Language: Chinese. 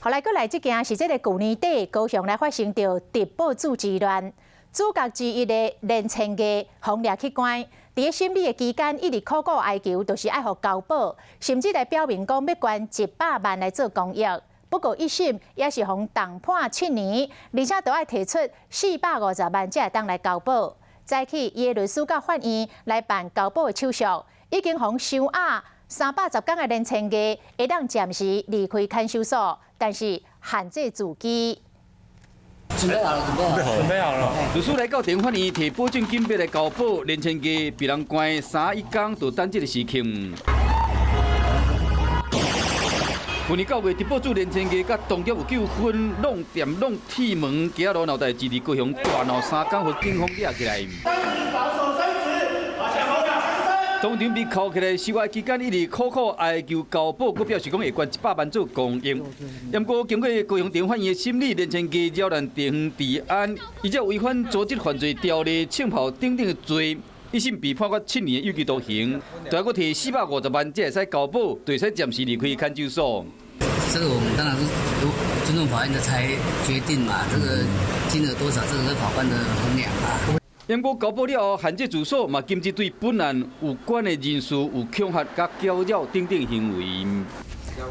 后来，搁来这件是这个去年底高雄来发生着直报主之乱，主角之一的连千家轰掠去关。伫咧审理的期间，一直苦苦哀求，就是爱互交保，甚至来表明讲要捐100万来做公益。不过一审也是互重判7年，而且都要提出450万才会当来交保。再去，伊的律师甲法院来办交保的手续，已经互收押310天的连千家，会当暂时离开看守所，但是限制自己。 准备好了，准备好了。律师来到地方法院，摕保证金笔来交保，连千家被人关31天，就等这个时刻。去年9月，直报主连千家甲同业有纠纷，弄店弄铁门，今仔日闹代志伫高雄大闹3天，被警方抓起来。当场被铐起来，收押期间一直苦苦哀求交保，佮表示讲会捐100万做公益。不过经过高雄地方法院的审理，连千家扰乱地方治安，以及违反组织犯罪条例、枪炮等等的罪，一审被判决7年的有期徒刑，仲要佮提450万才会使交保，就会使暂时离开看守所。这个我们当然是尊重法院的裁决定嘛，这个金额多少，这个是法官的衡量啊。 不过交保了后，限制住所嘛，禁止对本案有关的人士有恐吓、甲搅扰等等行为。